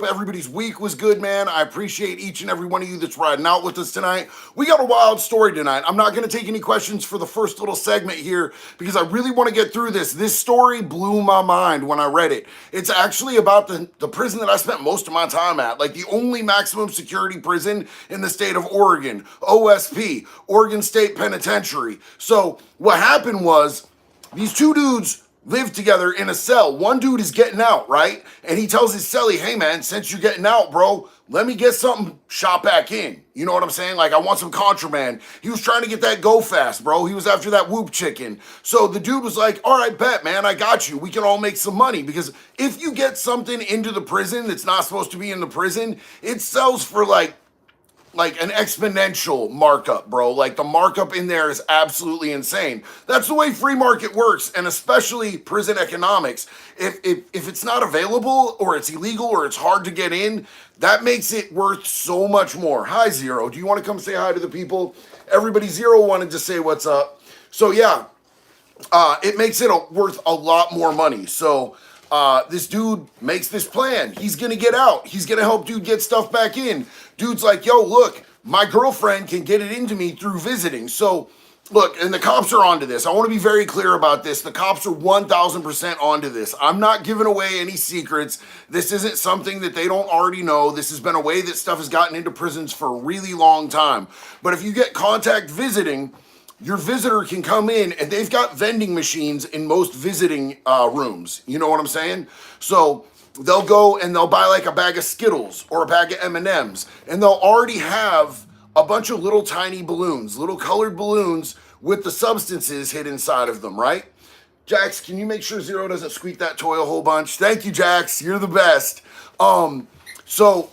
Everybody's week was good, man. I appreciate each and every one of you that's riding out with us tonight. We got a wild story tonight. I'm not going to take any questions for the first little segment here because I really want to get through this. This story blew my mind when I read it. It's actually about the prison that I spent most of my time at, like the only maximum security prison in the state of Oregon, OSP, Oregon State Penitentiary. So what happened was these two dudes live together in a cell. One dude is getting out, right? And he tells his cellie, hey man, since you're getting out, bro, let me get something shot back in. You know what I'm saying? Like, I want some contraband. He was trying to get that go fast, bro. He was after that whoop chicken. So the dude was like, all right, bet, man, I got you. We can all make some money. Because if you get something into the prison that's not supposed to be in the prison, it sells for like an exponential markup, bro. Like, the markup in there is absolutely insane. That's the way free market works, and especially prison economics. If it's not available, or it's illegal, or it's hard to get in, that makes it worth so much more. Hi, Zero. Do you want to come say hi to the people? Everybody, Zero wanted to say what's up. So yeah, it makes it worth a lot more money. So this dude makes this plan. He's gonna get out. He's gonna help dude get stuff back in. Dude's like, yo, look, my girlfriend can get it into me through visiting. So look, and the cops are onto this. I want to be very clear about this. The cops are 1000% onto this. I'm not giving away any secrets. This isn't something that they don't already know. This has been a way that stuff has gotten into prisons for a really long time. But if you get contact visiting, your visitor can come in, and they've got vending machines in most visiting rooms. You know what I'm saying? So they'll go and they'll buy like a bag of Skittles or a bag of M&Ms, and they'll already have a bunch of little tiny balloons, little colored balloons with the substances hid inside of them, right? Jax, can you make sure Zero doesn't squeak that toy a whole bunch? Thank you, Jax. You're the best. So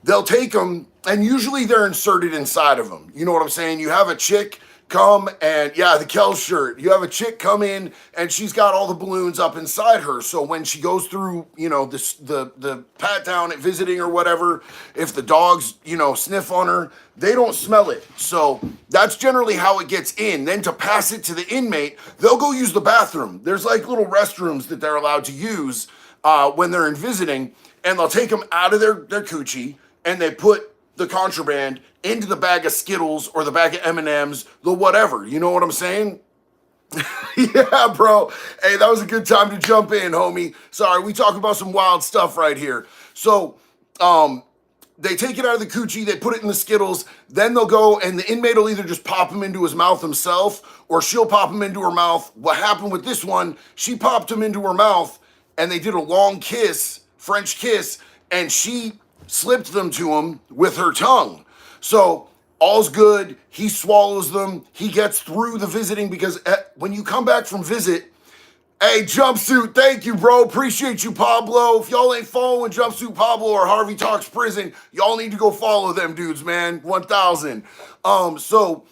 they'll take them, and usually they're inserted inside of them. You know what I'm saying? You have a chick come and, yeah, the Kel shirt. You have a chick come in, and she's got all the balloons up inside her. So when she goes through, you know, the pat down at visiting or whatever, if the dogs, you know, sniff on her, they don't smell it. So that's generally how it gets in. Then to pass it to the inmate, they'll go use the bathroom. There's like little restrooms that they're allowed to use when they're in visiting, and they'll take them out of their coochie, and they put the contraband into the bag of Skittles or the bag of M&Ms, the whatever. You know what I'm saying? Yeah, bro. Hey, that was a good time to jump in, homie. Sorry, we talk about some wild stuff right here. So, they take it out of the coochie, they put it in the Skittles, then they'll go, and the inmate will either just pop him into his mouth himself, or she'll pop him into her mouth. What happened with this one, she popped him into her mouth, and they did a long kiss, French kiss, and she slipped them to him with her tongue. So all's good. He swallows them. He gets through the visiting, because when you come back from visit, hey, Jumpsuit, thank you, bro. Appreciate you, Pablo. If y'all ain't following Jumpsuit Pablo or Harvey Talks Prison, y'all need to go follow them dudes, man. 1000. So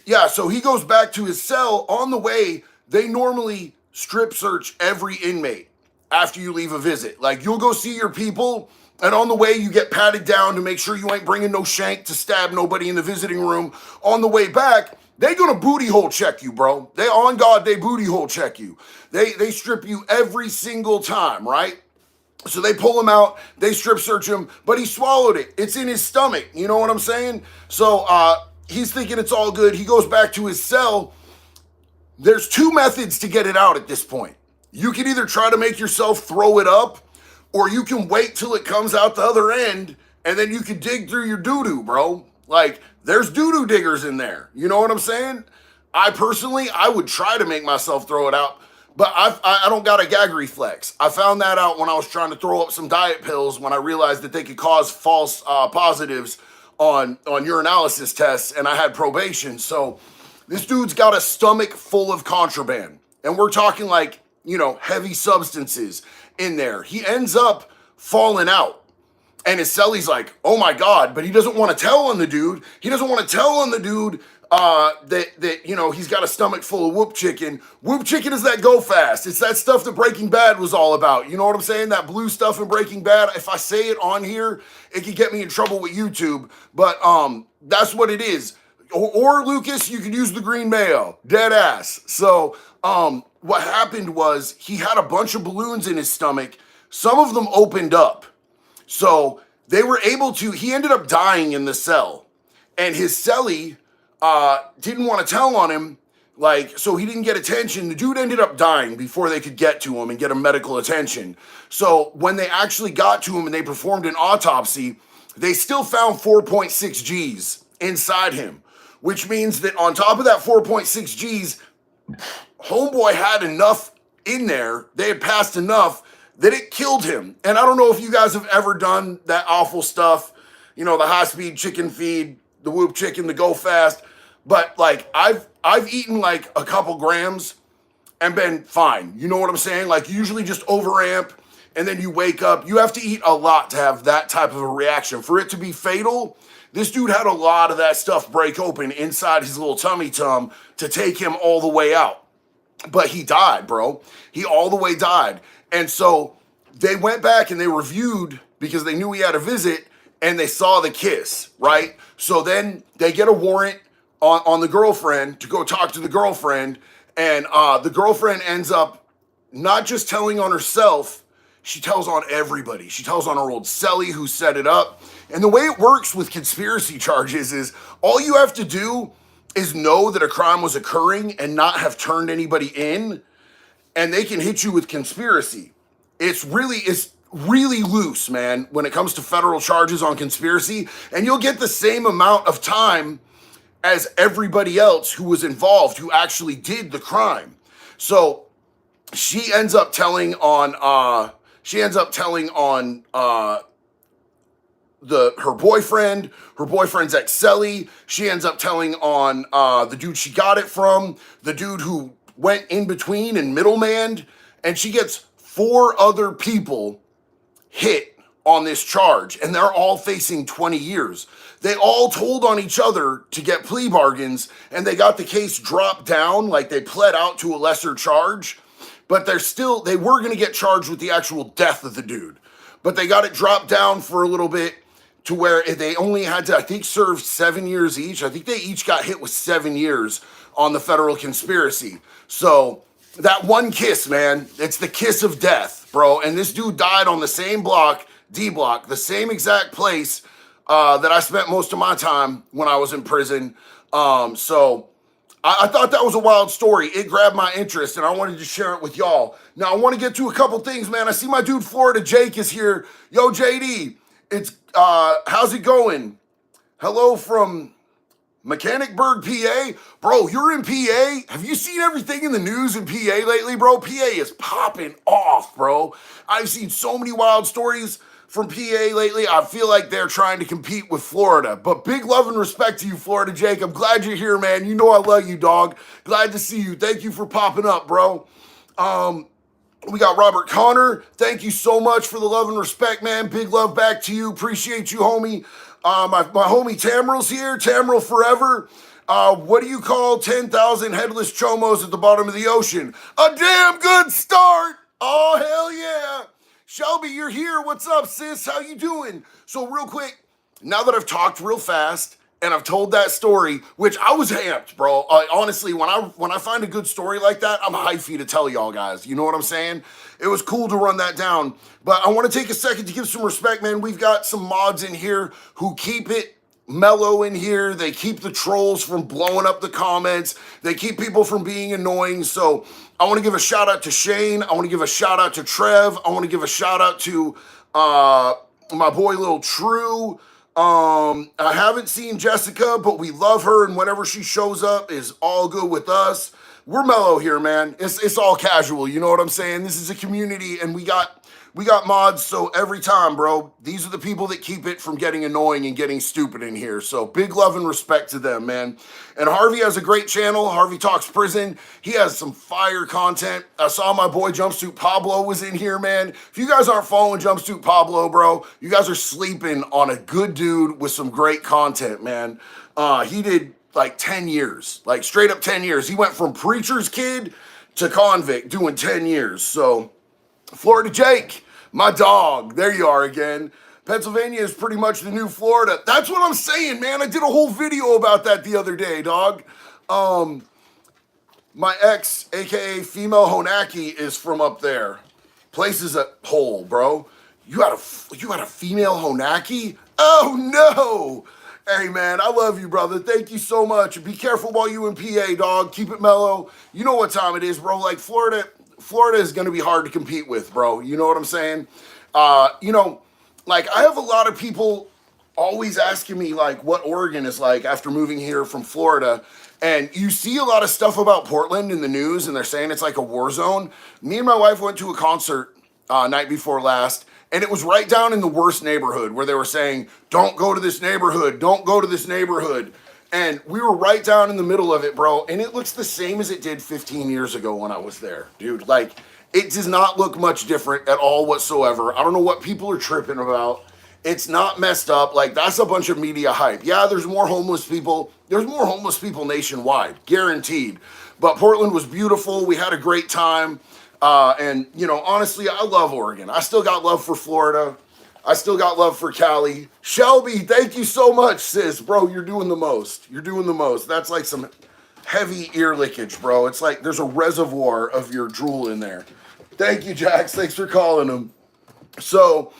yeah, so he goes back to his cell. On the way, they normally strip search every inmate after you leave a visit. Like, you'll go see your people, and on the way, you get patted down to make sure you ain't bringing no shank to stab nobody in the visiting room. On the way back, they gonna booty hole check you, bro. They, on God, they booty hole check you. They strip you every single time, right? So they pull him out, they strip search him, but he swallowed it. It's in his stomach, you know what I'm saying? So he's thinking it's all good. He goes back to his cell. There's two methods to get it out at this point. You can either try to make yourself throw it up, or you can wait till it comes out the other end, and then you can dig through your doo-doo, bro. Like, there's doo-doo diggers in there. You know what I'm saying? I personally would try to make myself throw it out, but I don't got a gag reflex. I found that out when I was trying to throw up some diet pills, when I realized that they could cause false positives on urinalysis tests, and I had probation. So this dude's got a stomach full of contraband, and we're talking like, you know, heavy substances in there. He ends up falling out, and his cellie's like, oh my God, but he doesn't want to tell on the dude. He doesn't want to tell on the dude that you know, he's got a stomach full of whoop chicken. Whoop chicken is that go fast. It's that stuff that Breaking Bad was all about. You know what I'm saying? That blue stuff in Breaking Bad. If I say it on here, it could get me in trouble with YouTube, but that's what it is. Or Lucas, you could use the green mayo. Dead ass. So what happened was, he had a bunch of balloons in his stomach. Some of them opened up. So they were able to, he ended up dying in the cell. And his cellie didn't want to tell on him, like, so he didn't get attention. The dude ended up dying before they could get to him and get him medical attention. So when they actually got to him and they performed an autopsy, they still found 4.6 G's inside him, which means that on top of that 4.6 G's, homeboy had enough in there, they had passed enough that it killed him. And I don't know if you guys have ever done that awful stuff, you know, the high-speed chicken feed, the Whoop chicken, the go fast, but like I've eaten like a couple grams and been fine. You know what I'm saying? Like usually just overamp and then you wake up. You have to eat a lot to have that type of a reaction. For it to be fatal, this dude had a lot of that stuff break open inside his little tummy tum to take him all the way out. But he died, bro. He all the way died. And so they went back and they reviewed because they knew he had a visit and they saw the kiss, right? So then they get a warrant on the girlfriend to go talk to the girlfriend. And the girlfriend ends up not just telling on herself, she tells on everybody. She tells on her old cellie who set it up. And the way it works with conspiracy charges is all you have to do is know that a crime was occurring and not have turned anybody in, and they can hit you with conspiracy. It's really loose, man, when it comes to federal charges on conspiracy, and you'll get the same amount of time as everybody else who was involved, who actually did the crime. So she ends up telling on her boyfriend's ex-cellie. She ends up telling on the dude she got it from, the dude who went in between and middlemaned, and she gets 4 other people hit on this charge, and they're all facing 20 years. They all told on each other to get plea bargains, and they got the case dropped down, like they pled out to a lesser charge, but they were gonna get charged with the actual death of the dude. But they got it dropped down for a little bit to where they only had to, I think, serve 7 years each. I think they each got hit with 7 years on the federal conspiracy. So that one kiss, man, it's the kiss of death, bro. And this dude died on the same block, D block, the same exact place that I spent most of my time when I was in prison. So I thought that was a wild story. It grabbed my interest, and I wanted to share it with y'all. Now, I want to get to a couple things, man. I see my dude Florida Jake is here. Yo, JD, it's how's it going? Hello from Mechanicsburg, PA. Bro, you're in PA? Have you seen everything in the news in PA lately, bro? PA is popping off, bro. I've seen so many wild stories from PA lately. I feel like they're trying to compete with Florida. But big love and respect to you, Florida Jake. I'm glad you're here, man. You know I love you, dog. Glad to see you. Thank you for popping up, bro. We got Robert Connor. Thank you so much for the love and respect, man. Big love back to you. Appreciate you, homie. My homie Tamril's here. Tamril forever. What do you call 10,000 headless chomos at the bottom of the ocean? A damn good start. Oh, hell yeah. Shelby, you're here. What's up, sis? How you doing? So real quick, now that I've talked real fast and I've told that story, which I was amped, bro. Honestly, when I find a good story like that, I'm hyphy to tell y'all guys. You know what I'm saying? It was cool to run that down. But I want to take a second to give some respect, man. We've got some mods in here who keep it mellow in here. They keep the trolls from blowing up the comments. They keep people from being annoying. So I want to give a shout out to Shane. I want to give a shout out to Trev. I want to give a shout out to my boy Lil True. I haven't seen Jessica, but we love her, and whenever she shows up is all good with us. We're mellow here, man. It's all casual, you know what I'm saying? This is a community, and we got mods, so every time, bro, these are the people that keep it from getting annoying and getting stupid in here. So big love and respect to them, man. And Harvey has a great channel, Harvey Talks Prison. He has some fire content. I saw my boy Jumpsuit Pablo was in here, man. If you guys aren't following Jumpsuit Pablo, bro, you guys are sleeping on a good dude with some great content, man. He did like 10 years, like straight up 10 years. He went from preacher's kid to convict doing 10 years. So Florida Jake, my dog, there you are again. Pennsylvania is pretty much the new Florida. That's what I'm saying, man. I did a whole video about that the other day, dog. My ex, aka female Honaki, is from up there. Place is a hole, bro. You had a female Honaki? Oh no! Hey man, I love you, brother. Thank you so much. Be careful while you in PA, dog. Keep it mellow. You know what time it is, bro. Like Florida is gonna be hard to compete with, bro. You know what I'm saying? You know, like I have a lot of people always asking me like what Oregon is like after moving here from Florida. And you see a lot of stuff about Portland in the news, and they're saying it's like a war zone. Me and my wife went to a concert night before last, and it was right down in the worst neighborhood where they were saying, "Don't go to this neighborhood, don't go to this neighborhood." And we were right down in the middle of it, bro. And it looks the same as it did 15 years ago when I was there, dude. Like, it does not look much different at all whatsoever. I don't know what people are tripping about. It's not messed up. Like, that's a bunch of media hype. Yeah, there's more homeless people. There's more homeless people nationwide, guaranteed. But Portland was beautiful. We had a great time. And, you know, honestly, I love Oregon. I still got love for Florida. I still got love for Cali. Shelby, thank you so much, sis. Bro, you're doing the most. You're doing the most. That's like some heavy ear lickage, bro. It's like there's a reservoir of your drool in there. Thank you, Jax. Thanks for calling him. So,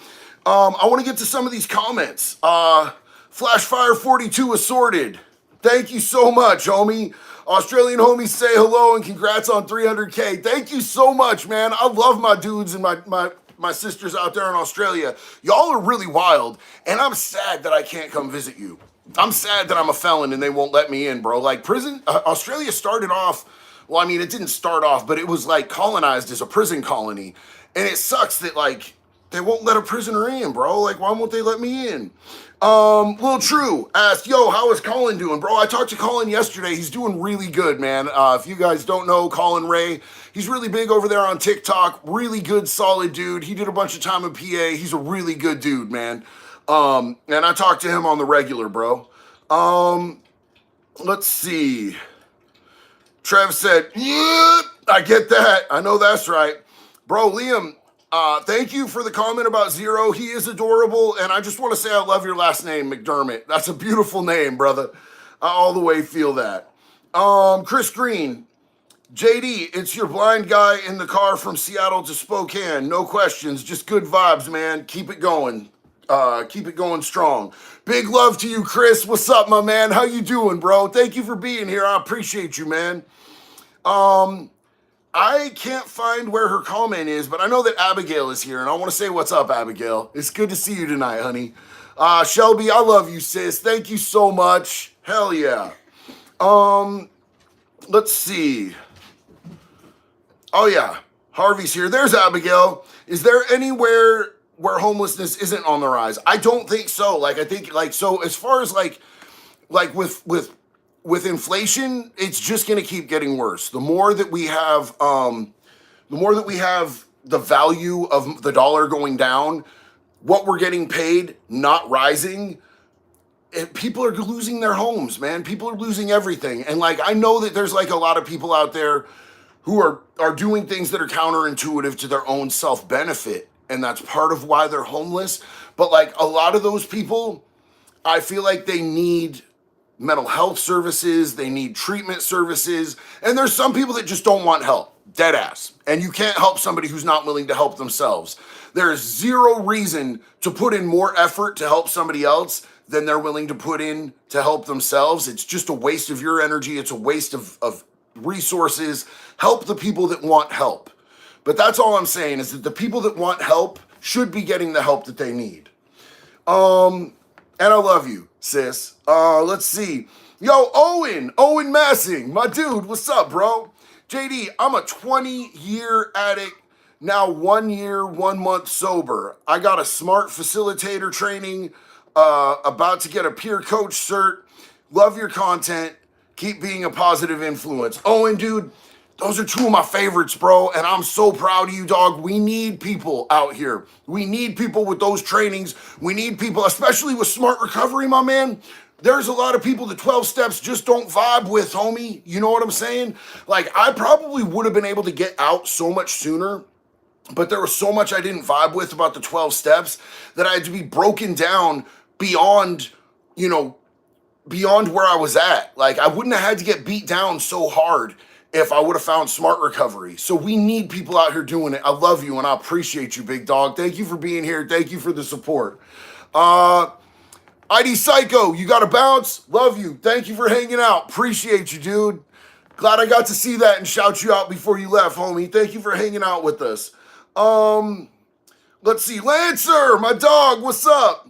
I want to get to some of these comments. Flashfire 42 assorted. Thank you so much, homie. Australian homies say hello and congrats on 300K. Thank you so much, man. I love my dudes and my sisters out there in Australia. Y'all are really wild, and I'm sad that I can't come visit you. I'm sad that I'm a felon and they won't let me in, bro. Like prison, Australia started off, well, I mean, it didn't start off, but it was like colonized as a prison colony. And it sucks that like, they won't let a prisoner in, bro. Like, why won't they let me in? Lil True asked, yo, how is Colin doing, bro? I talked to Colin yesterday. He's doing really good, man. If you guys don't know Colin Ray, he's really big over there on TikTok. Really good, solid dude. He did a bunch of time in PA. He's a really good dude, man. And I talked to him on the regular, bro. Let's see. Trev said, yeah, I get that. I know that's right. Bro, Liam, thank you for the comment about Zero. He is adorable, and I just want to say I love your last name, McDermott. That's a beautiful name, brother. I all the way feel that. Chris Green, JD, it's your blind guy in the car from Seattle to Spokane. No questions, just good vibes, man. Keep it going. Keep it going strong. Big love to you, Chris. What's up, my man? How you doing, bro? Thank you for being here. I appreciate you, man. I can't find where her comment is, but I know that Abigail is here, and I want to say what's up, Abigail. It's good to see you tonight, honey. Shelby, I love you, sis. Thank you so much. Hell yeah. Let's see. Oh yeah, Harvey's here. There's Abigail. Is there anywhere where homelessness isn't on the rise? I don't think so. Like, I think like, so as far as like with inflation, it's just going to keep getting worse. The more that we have the value of the dollar going down, what we're getting paid not rising, people are losing their homes, man. People are losing everything. And like, I know that there's like a lot of people out there who are doing things that are counterintuitive to their own self-benefit, and that's part of why they're homeless. But like a lot of those people, I feel like they need mental health services, they need treatment services, and there's some people that just don't want help, dead ass. And you can't help somebody who's not willing to help themselves. There is zero reason to put in more effort to help somebody else than they're willing to put in to help themselves. It's just a waste of your energy. It's a waste of resources. Help the people that want help. But that's all I'm saying, is that the people that want help should be getting the help that they need. And I love you, sis. Let's see. Yo, Owen Massing, my dude, what's up, bro? JD, I'm a 20-year addict, now 1 year, 1 month sober. I got a smart facilitator training, about to get a peer coach cert. Love your content. Keep being a positive influence. Owen, dude, those are two of my favorites, bro, and I'm so proud of you, dog. We need people out here. We need people with those trainings. We need people, especially with smart recovery, my man. There's a lot of people that 12 steps just don't vibe with, homie. You know what I'm saying? Like, I probably would have been able to get out so much sooner, but there was so much I didn't vibe with about the 12 steps that I had to be broken down beyond, beyond where I was at. Like, I wouldn't have had to get beat down so hard if I would have found Smart Recovery. So we need people out here doing it. I love you and I appreciate you, big dog. Thank you for being here. Thank you for the support. ID Psycho, you got to bounce. Love you. Thank you for hanging out. Appreciate you, dude. Glad I got to see that and shout you out before you left, homie. Thank you for hanging out with us. Let's see. Lancer, my dog, what's up?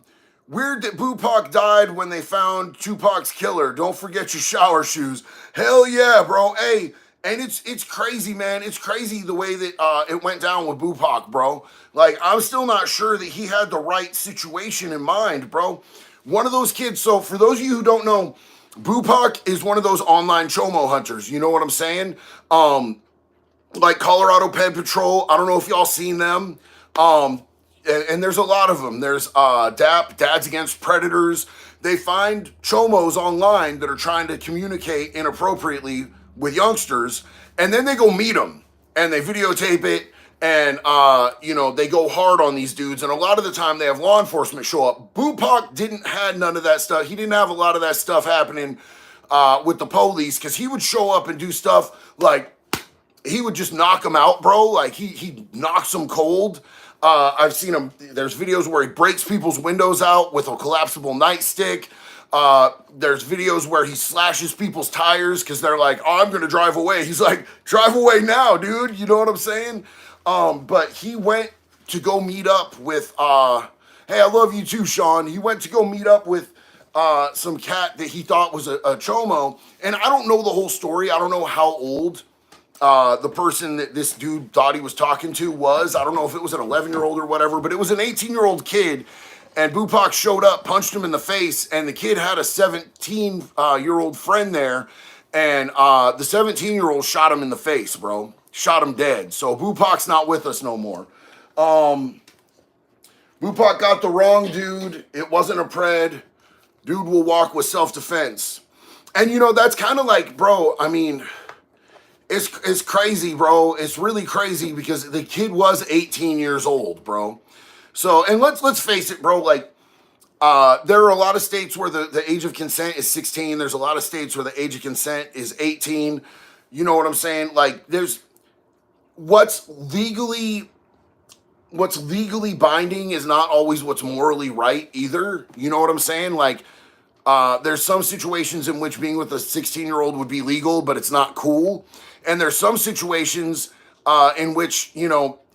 Weird that Bupac died when they found Tupac's killer. Don't forget your shower shoes. Hell yeah, bro. Hey, and it's crazy, man. It's crazy the way that it went down with Bupac, bro. Like, I'm still not sure that he had the right situation in mind, bro. One of those kids, so for those of you who don't know, Bupac is one of those online chomo hunters. You know what I'm saying? Like Colorado Ped Patrol. I don't know if y'all seen them. And there's a lot of them. There's DAP, Dads Against Predators. They find chomos online that are trying to communicate inappropriately with youngsters, and then they go meet them, and they videotape it, and, they go hard on these dudes, and a lot of the time they have law enforcement show up. Bupac didn't have none of that stuff. He didn't have a lot of that stuff happening with the police, because he would show up and do stuff like, he would just knock them out, bro. Like, he knocks them cold. I've seen him, there's videos where he breaks people's windows out with a collapsible nightstick. There's videos where he slashes people's tires because they're like, oh, I'm going to drive away. He's like, drive away now, dude. You know what I'm saying? But he went to go meet up with, hey, I love you too, Sean. He went to go meet up with some cat that he thought was a chomo. And I don't know the whole story. I don't know how old the person that this dude thought he was talking to was. I don't know if it was an 11-year-old or whatever, but it was an 18-year-old kid. And Bupac showed up, punched him in the face, and the kid had a 17-year-old friend there, and the 17-year-old shot him in the face, bro. Shot him dead. So Bupac's not with us no more. Bupac got the wrong dude. It wasn't a pred. Dude will walk with self-defense. And, that's kind of like, bro, I mean, it's crazy, bro. It's really crazy because the kid was 18 years old, bro. So, and let's face it, bro, like, there are a lot of states where the age of consent is 16. There's a lot of states where the age of consent is 18. You know what I'm saying? Like, there's what's legally binding is not always what's morally right either. You know what I'm saying? Like, there's some situations in which being with a 16-year-old would be legal, but it's not cool. And there's some situations in which,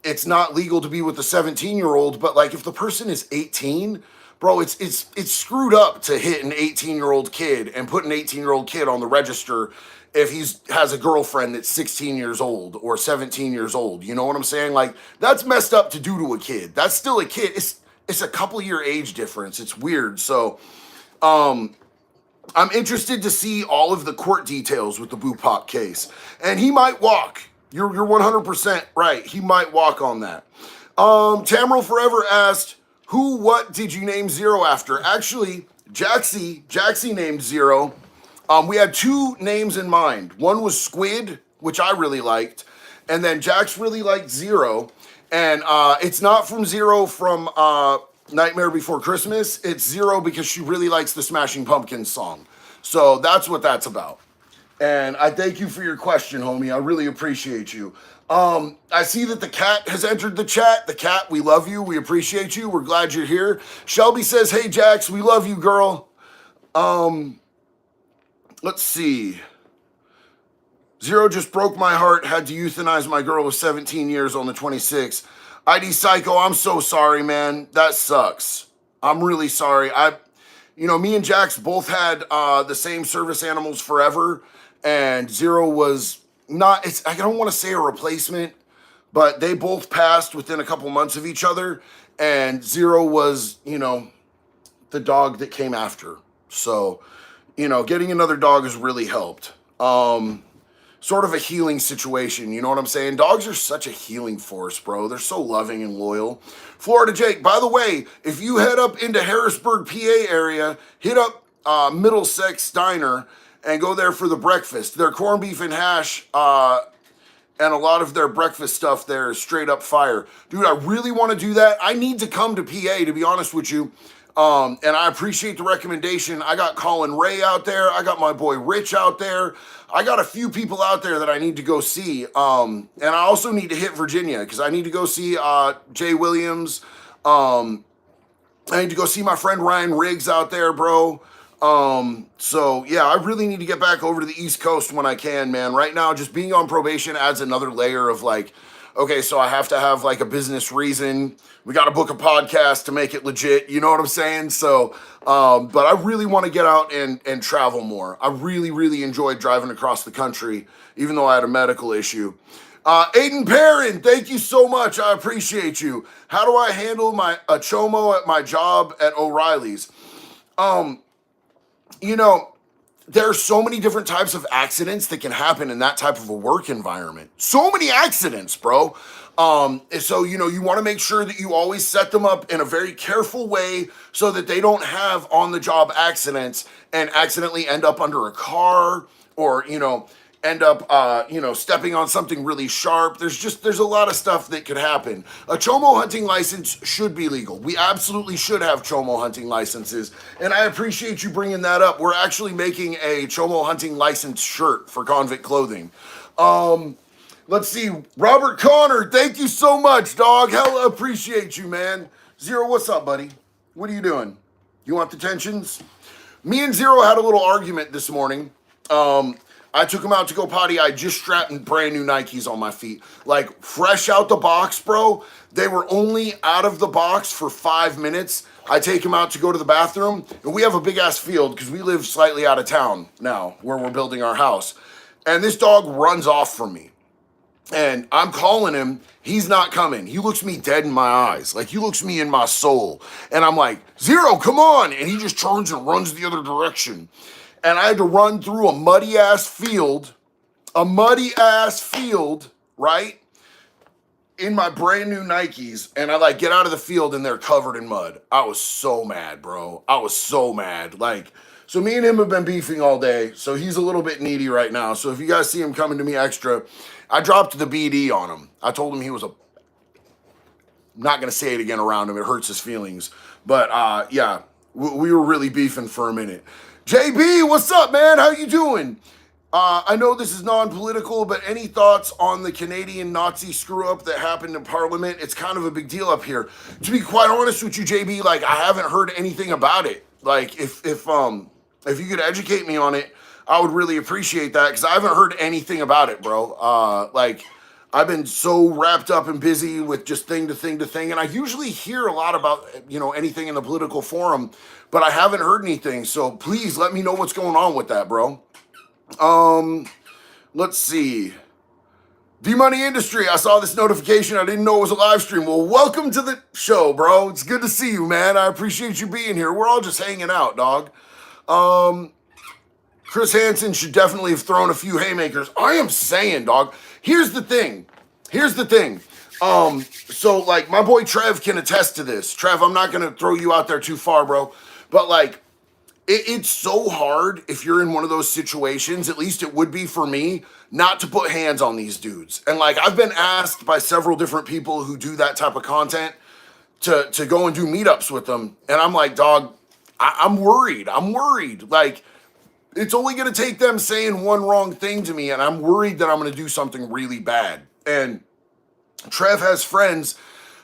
it's not legal to be with a 17-year-old, but like if the person is 18, bro, it's screwed up to hit an 18-year-old kid and put an 18-year-old kid on the register if has a girlfriend that's 16 years old or 17 years old. You know what I'm saying? Like, that's messed up to do to a kid. That's still a kid. It's a couple year age difference. It's weird. So, I'm interested to see all of the court details with the Bupac case. And he might walk. You're 100% right. He might walk on that. Tamriel Forever asked, what did you name Zero after? Actually, Jaxie named Zero. We had two names in mind. One was Squid, which I really liked. And then Jax really liked Zero. And it's not from Zero from Nightmare Before Christmas. It's Zero because she really likes the Smashing Pumpkins song. So that's what that's about. And I thank you for your question, homie. I really appreciate you. I see that the cat has entered the chat. The cat, we love you. We appreciate you. We're glad you're here. Shelby says, hey, Jax, we love you, girl. Let's see. Zero just broke my heart. Had to euthanize my girl of 17 years on the 26th. ID Psycho, I'm so sorry, man. That sucks. I'm really sorry. Me and Jax both had the same service animals forever. And Zero was not, I don't want to say a replacement, but they both passed within a couple months of each other. And Zero was, the dog that came after. So, getting another dog has really helped. Sort of a healing situation, you know what I'm saying? Dogs are such a healing force, bro. They're so loving and loyal. Florida Jake, by the way, if you head up into Harrisburg, PA area, hit up Middlesex Diner and go there for the breakfast. Their corned beef and hash and a lot of their breakfast stuff there is straight up fire. Dude, I really want to do that. I need to come to PA, to be honest with you. And I appreciate the recommendation. I got Colin Ray out there. I got my boy Rich out there. I got a few people out there that I need to go see. And I also need to hit Virginia because I need to go see Jay Williams. I need to go see my friend Ryan Riggs out there, bro. So yeah, I really need to get back over to the East Coast when I can, man. Right now, just being on probation adds another layer of like, okay, so I have to have like a business reason. We got to book a podcast to make it legit. You know what I'm saying? So, but I really want to get out and travel more. I really, really enjoyed driving across the country, even though I had a medical issue. Aiden Perrin, thank you so much. I appreciate you. How do I handle a chomo at my job at O'Reilly's? You know, there are so many different types of accidents that can happen in that type of a work environment. So many accidents, bro. So, you know, you want to make sure that you always set them up in a very careful way so that they don't have on the job accidents and accidentally end up under a car or, you know, end up, stepping on something really sharp. There's a lot of stuff that could happen. A chomo hunting license should be legal. We absolutely should have chomo hunting licenses. And I appreciate you bringing that up. We're actually making a chomo hunting license shirt for Convict Clothing. Let's see. Robert Connor, thank you so much, dog. Hella appreciate you, man. Zero, what's up, buddy? What are you doing? You want the tensions? Me and Zero had a little argument this morning. I took him out to go potty. I just strapped brand new Nikes on my feet. Like, fresh out the box, bro. They were only out of the box for 5 minutes. I take him out to go to the bathroom. And we have a big-ass field because we live slightly out of town now where we're building our house. And this dog runs off from me. And I'm calling him. He's not coming. He looks me dead in my eyes. Like, he looks me in my soul. And I'm like, Zero, come on. And he just turns and runs the other direction. And I had to run through a muddy-ass field, right, in my brand new Nikes, and I, like, get out of the field, and they're covered in mud. I was so mad, bro. I was so mad. Like, so me and him have been beefing all day, so he's a little bit needy right now. So if you guys see him coming to me extra, I dropped the BD on him. I told him he was I'm not going to say it again around him. It hurts his feelings. But, yeah, we were really beefing for a minute. JB, what's up, man? How you doing? I know this is non-political, but any thoughts on the Canadian Nazi screw-up that happened in Parliament? It's kind of a big deal up here. To be quite honest with you, JB, like, I haven't heard anything about it. Like, if you could educate me on it, I would really appreciate that, because I haven't heard anything about it, bro. Like, I've been so wrapped up and busy with just thing to thing to thing, and I usually hear a lot about, you know, anything in the political forum, but I haven't heard anything, so please let me know what's going on with that, bro. Let's see. D-Money Industry, I saw this notification. I didn't know it was a live stream. Well, welcome to the show, bro. It's good to see you, man. I appreciate you being here. We're all just hanging out, dog. Chris Hansen should definitely have thrown a few haymakers. I am saying, dog. Here's the thing. So, like, my boy Trev can attest to this. Trev, I'm not going to throw you out there too far, bro. But, like, it's so hard if you're in one of those situations, at least it would be for me, not to put hands on these dudes. And, like, I've been asked by several different people who do that type of content to go and do meetups with them. And I'm like, dog, I'm worried. Like, it's only going to take them saying one wrong thing to me, and I'm worried that I'm going to do something really bad. And Trev has friends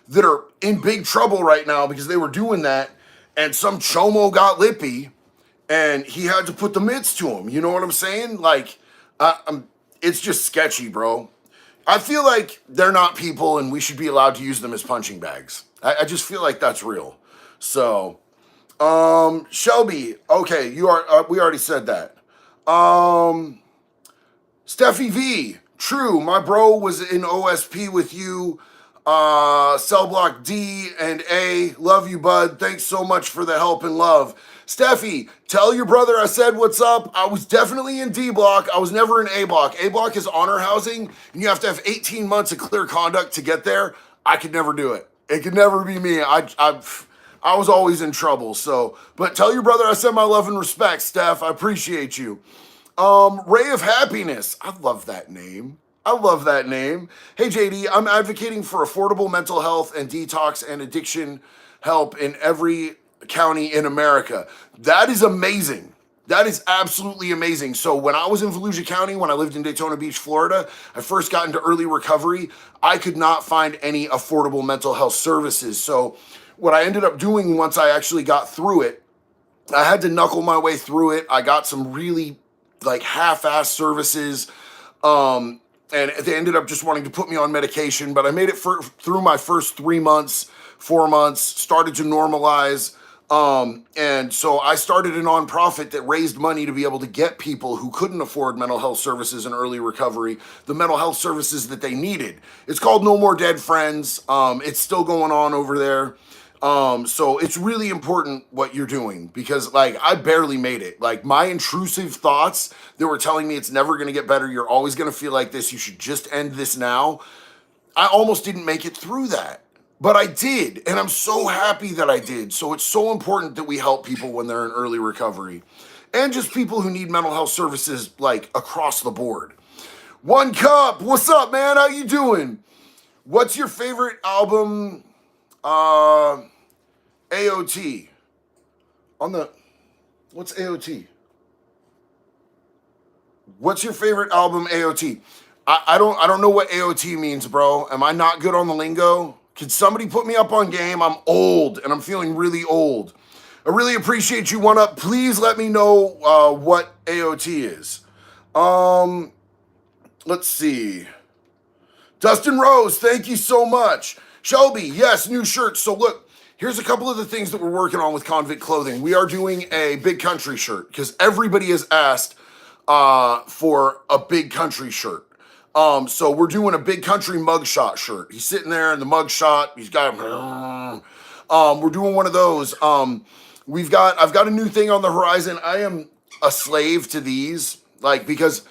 that are in big trouble right now because they were doing that, and some chomo got lippy, and he had to put the mitts to him. You know what I'm saying? Like, it's just sketchy, bro. I feel like they're not people, and we should be allowed to use them as punching bags. I just feel like that's real. So, Shelby, okay, you are. We already said that. Steffi V, true. My bro was in OSP with you. Cell block D and A. Love you, bud. Thanks so much for the help and love. Steffi, tell your brother I said what's up. I was definitely in D block. I was never in A block. A block is honor housing, and you have to have 18 months of clear conduct to get there. I could never do it. It could never be me. I was always in trouble. So, but tell your brother I send my love and respect, Steph. I appreciate you. Ray of Happiness. I love that name. Hey, JD, I'm advocating for affordable mental health and detox and addiction help in every county in America. That is amazing. That is absolutely amazing. So when I was in Volusia County, when I lived in Daytona Beach, Florida, I first got into early recovery. I could not find any affordable mental health services. So what I ended up doing once I actually got through it, I had to knuckle my way through it. I got some really like half-ass services. And they ended up just wanting to put me on medication, but I made it through my first 3 months, 4 months, started to normalize. And so I started a nonprofit that raised money to be able to get people who couldn't afford mental health services and early recovery the mental health services that they needed. It's called No More Dead Friends. It's still going on over there. So it's really important what you're doing because like I barely made it. Like my intrusive thoughts that were telling me it's never going to get better. You're always going to feel like this. You should just end this now. I almost didn't make it through that, but I did. And I'm so happy that I did. So it's so important that we help people when they're in early recovery and just people who need mental health services like across the board. One Cup, what's up, man? How you doing? What's your favorite album? AOT. What's AOT? What's your favorite album, AOT? I don't know what AOT means, bro. Am I not good on the lingo? Can somebody put me up on game? I'm old and I'm feeling really old. I really appreciate you, One Up. Please let me know what AOT is. Let's see. Dustin Rose, thank you so much. Shelby, yes, new shirts. So look, here's a couple of the things that we're working on with Convict Clothing. We are doing a Big Country shirt because everybody has asked for a Big Country shirt. So we're doing a Big Country mugshot shirt. He's sitting there in the mugshot. He's got we're doing one of those. I've got a new thing on the horizon. I am a slave to these, like, because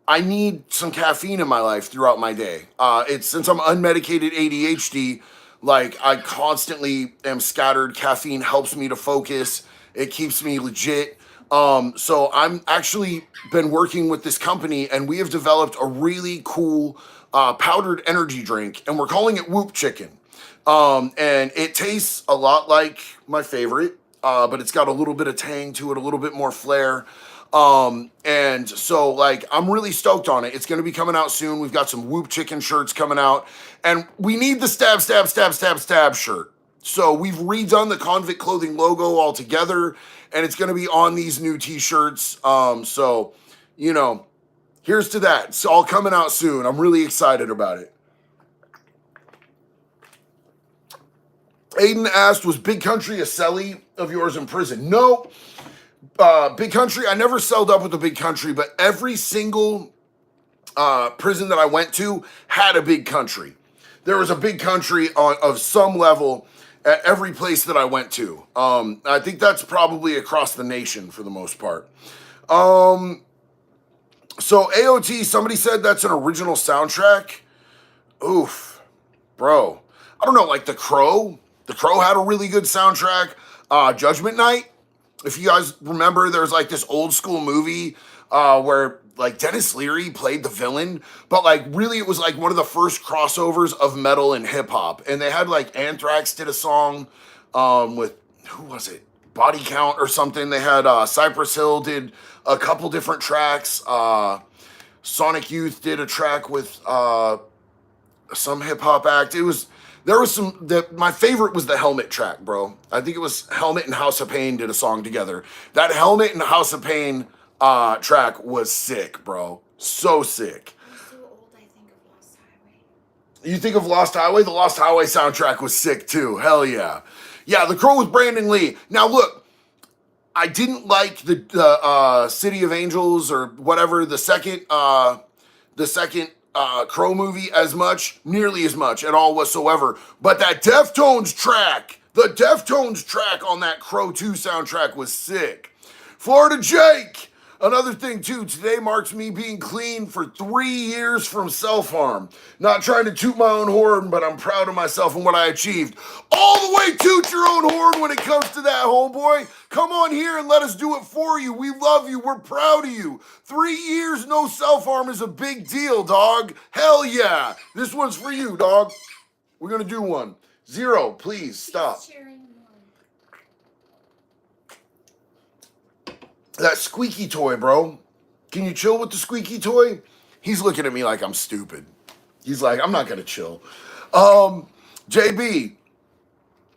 I need some caffeine in my life throughout my day. It's since I'm unmedicated ADHD, like I constantly am scattered. Caffeine helps me to focus. It keeps me legit. So I'm actually been working with this company and we have developed a really cool powdered energy drink and we're calling it Whoop Chicken. And it tastes a lot like my favorite, but it's got a little bit of tang to it, a little bit more flair. And so like, I'm really stoked on it. It's going to be coming out soon. We've got some Whoop Chicken shirts coming out and we need the stab shirt. So we've redone the Convict Clothing logo altogether and it's going to be on these new t-shirts. So, you know, here's to that. It's all coming out soon. I'm really excited about it. Aiden asked, was Big Country a cellie of yours in prison? No. Big Country, I never celled up with the Big Country, but every single prison that I went to had a Big Country. There was a Big Country of some level at every place that I went to. I think that's probably across the nation for the most part. So AOT, somebody said that's an original soundtrack. Oof, bro. I don't know, like The Crow. The Crow had a really good soundtrack. Judgment Night. If you guys remember, there's like this old school movie where like Dennis Leary played the villain, but like really it was like one of the first crossovers of metal and hip hop. And they had like Anthrax did a song with, who was it? Body Count or something. They had Cypress Hill did a couple different tracks. Sonic Youth did a track with some hip hop act. There was some, my favorite was the Helmet track, bro. I think it was Helmet and House of Pain did a song together. That Helmet and House of Pain track was sick, bro. So sick. I'm so old, I think of Lost Highway. You think of Lost Highway? The Lost Highway soundtrack was sick too. Hell yeah. Yeah, The Crow with Brandon Lee. Now look, I didn't like the City of Angels or whatever, the second Crow movie nearly as much at all whatsoever. But that Deftones track, the Deftones track on that Crow 2 soundtrack was sick. Florida Jake, another thing too, today marks me being clean for 3 years from self-harm. Not trying to toot my own horn, but I'm proud of myself and what I achieved. All the way toot your own horn when it comes to that, homeboy. Come on here and let us do it for you. We love you. We're proud of you. 3 years no self-harm is a big deal, dog. Hell yeah. This one's for you, dog. We're going to do one. Zero, please, stop. That squeaky toy, bro. Can you chill with the squeaky toy? He's looking at me like I'm stupid. He's like, I'm not gonna chill. JB,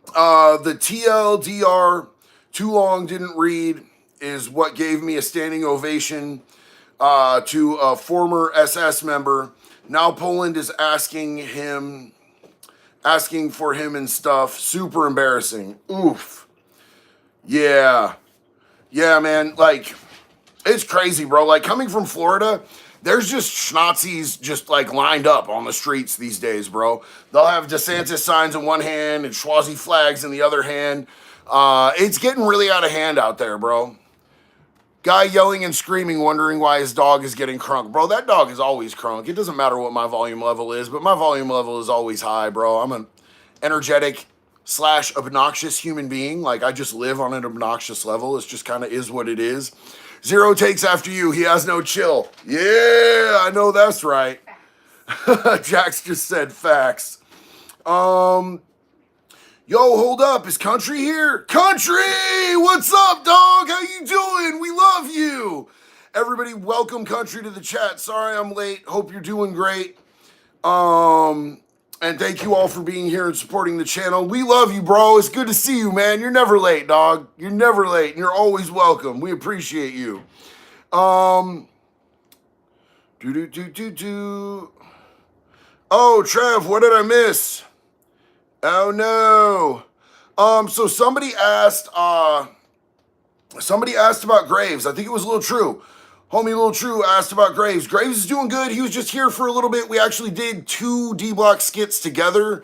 the TLDR, too long didn't read, is what gave me a standing ovation to a former SS member. Now Poland is asking for him and stuff. Super embarrassing. Oof. Yeah. Yeah, man. Like, it's crazy, bro. Like, coming from Florida, there's just schnazis just like lined up on the streets these days, bro. They'll have DeSantis signs in one hand and Schwazi flags in the other hand. It's getting really out of hand out there, bro. Guy yelling and screaming, wondering why his dog is getting crunk. Bro, that dog is always crunk. It doesn't matter what my volume level is, but my volume level is always high, bro. I'm an energetic / obnoxious human being. Like, I just live on an obnoxious level. It's just kind of is what it is. Zero takes after you. He has no chill. Yeah, I know that's right. Jax just said facts. Yo, hold up. Is Country here? Country! What's up, dog? How you doing? We love you. Everybody, welcome Country to the chat. Sorry I'm late. Hope you're doing great. And thank you all for being here and supporting the channel. We love you, bro. It's good to see you, man. You're never late, dog. You're never late, and you're always welcome. We appreciate you. Oh, Trev, what did I miss? Oh no. So somebody asked about Graves. I think it was Lil True. Homie Lil True asked about Graves. Graves is doing good. He was just here for a little bit. We actually did 2 D-Block skits together,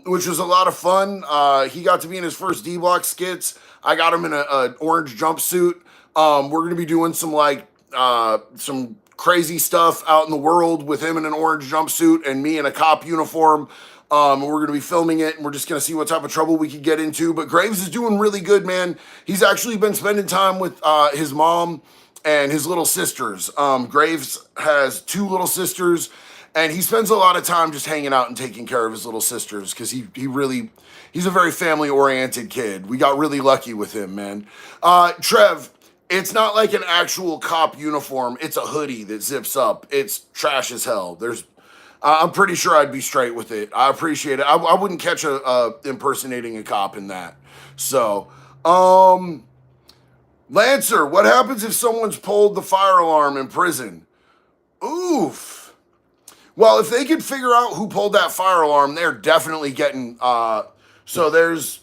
which was a lot of fun. He got to be in his first D-Block skits. I got him in an orange jumpsuit. We're going to be doing some crazy stuff out in the world with him in an orange jumpsuit and me in a cop uniform. We're going to be filming it, and we're just going to see what type of trouble we could get into. But Graves is doing really good, man. He's actually been spending time with his mom and his little sisters. Graves has 2 little sisters, and he spends a lot of time just hanging out and taking care of his little sisters because he's a very family-oriented kid. We got really lucky with him, man. Trev, it's not like an actual cop uniform. It's a hoodie that zips up. It's trash as hell. I'm pretty sure I'd be straight with it. I appreciate it. I wouldn't catch a impersonating a cop in that. So, Lancer, what happens if someone's pulled the fire alarm in prison? Oof. Well, if they could figure out who pulled that fire alarm, they're definitely getting, so there's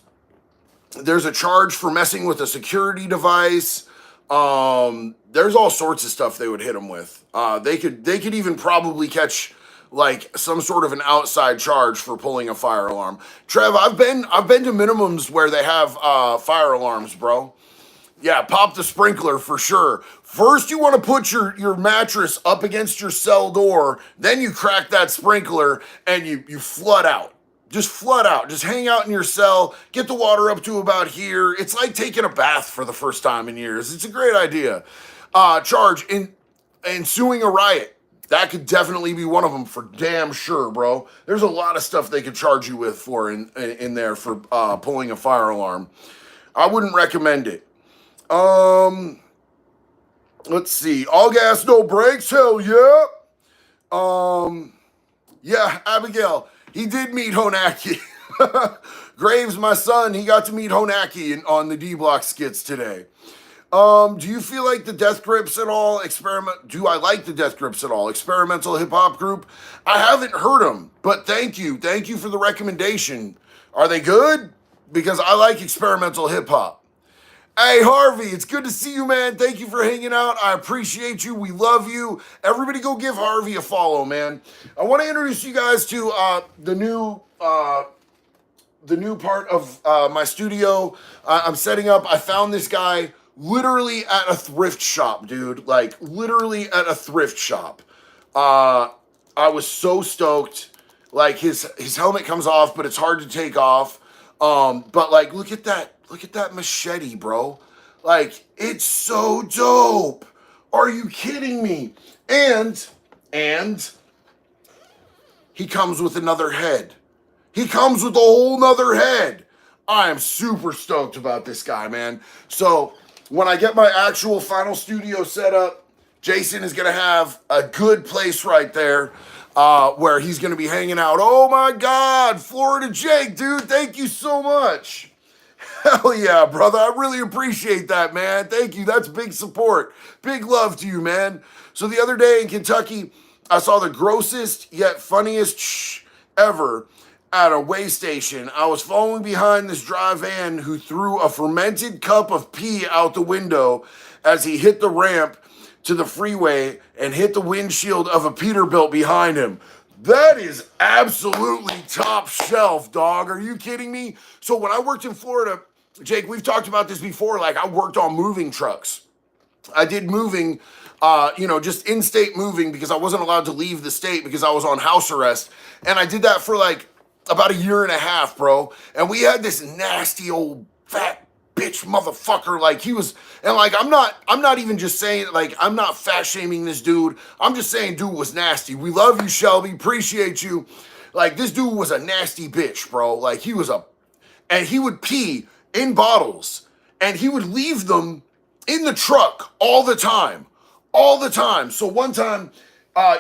a charge for messing with a security device. There's all sorts of stuff they would hit them with. They could even probably catch like some sort of an outside charge for pulling a fire alarm. Trev, I've been to minimums where they have fire alarms, bro. Yeah, pop the sprinkler for sure. First, you want to put your mattress up against your cell door, then you crack that sprinkler and you flood out. Just flood out. Just hang out in your cell, get the water up to about here. It's like taking a bath for the first time in years. It's a great idea. Charge ensuing a riot. That could definitely be one of them for damn sure, bro. There's a lot of stuff they could charge you with for in there for pulling a fire alarm. I wouldn't recommend it. Let's see. All gas, no brakes. Hell yeah. Yeah, Abigail. He did meet Honaki. Graves, my son, he got to meet Honaki on the D-Block skits today. Do you feel like the Death Grips at all? Do I like the Death Grips at all? Experimental hip hop group? I haven't heard them, but thank you. Thank you for the recommendation. Are they good? Because I like experimental hip hop. Hey, Harvey, it's good to see you, man. Thank you for hanging out. I appreciate you. We love you. Everybody go give Harvey a follow, man. I want to introduce you guys to the new part of my studio. I'm setting up. I found this guy literally at a thrift shop, dude. Like, literally at a thrift shop. I was so stoked. Like, his helmet comes off, but it's hard to take off. But, like, look at that machete, bro. Like, it's so dope. Are you kidding me? And he comes with another head. He comes with a whole nother head. I am super stoked about this guy, man. So when I get my actual final studio set up, Jason is going to have a good place right there where he's going to be hanging out. Oh my God, Florida Jake, dude, thank you so much. Hell yeah, brother. I really appreciate that, man. Thank you. That's big support. Big love to you, man. So the other day in Kentucky, I saw the grossest yet funniest ever at a way station. I was following behind this dry van who threw a fermented cup of pee out the window as he hit the ramp to the freeway and hit the windshield of a Peterbilt behind him. That is absolutely top shelf, dog. Are you kidding me? So when I worked in Florida, Jake, we've talked about this before. Like, I worked on moving trucks. I did moving, just in-state moving because I wasn't allowed to leave the state because I was on house arrest. And I did that for like about a year and a half, bro. And we had this nasty old fat bitch motherfucker. Like, he was, and like, I'm not even just saying, like, I'm not fat shaming this dude. I'm just saying dude was nasty. We love you, Shelby. Appreciate you. Like, this dude was a nasty bitch, bro. Like, and he would pee in bottles and he would leave them in the truck all the time. So one time,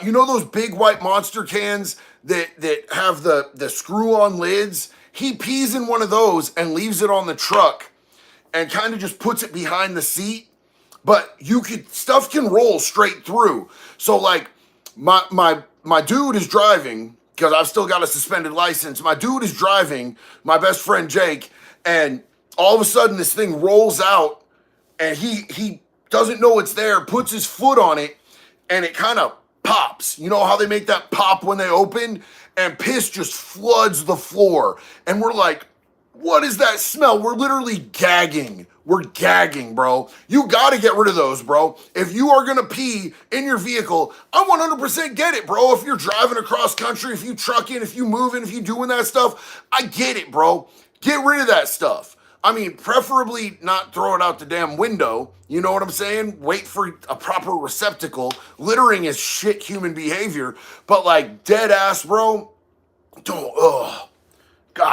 you know those big white Monster cans that have the screw-on lids? He pees in one of those and leaves it on the truck and kind of just puts it behind the seat. But stuff can roll straight through. So like my dude is driving, because I've still got a suspended license. My dude is driving, my best friend Jake, and all of a sudden this thing rolls out and he doesn't know it's there, puts his foot on it, and it kind of pops. You know how they make that pop when they open? And piss just floods the floor. And we're like, what is that smell? We're literally gagging. We're gagging, bro. You gotta get rid of those, bro. If you are gonna pee in your vehicle, I 100% get it, bro. If you're driving across country, if you trucking, if you moving, if you doing that stuff, I get it, bro. Get rid of that stuff. I mean, preferably not throw it out the damn window. You know what I'm saying? Wait for a proper receptacle. Littering is shit human behavior. But like, dead ass, bro, God,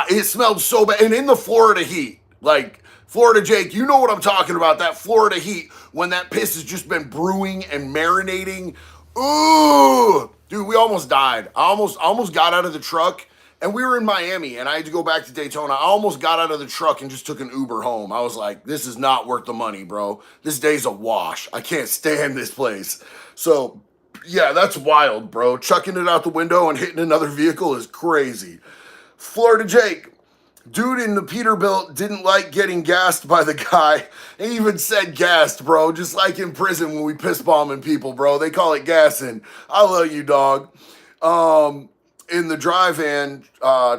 it smelled so bad. And in the Florida heat, like, Florida Jake, you know what I'm talking about. That Florida heat, when that piss has just been brewing and marinating. Ooh, dude, we almost died. I almost got out of the truck. And we were in Miami, and I had to go back to Daytona. I almost got out of the truck and just took an Uber home. I was like, this is not worth the money, bro. This day's a wash. I can't stand this place. So, yeah, that's wild, bro. Chucking it out the window and hitting another vehicle is crazy. Florida Jake, dude in the Peterbilt didn't like getting gassed by the guy. He even said gassed, bro. Just like in prison when we piss bombing people, bro. They call it gassing. I love you, dog. In the dry van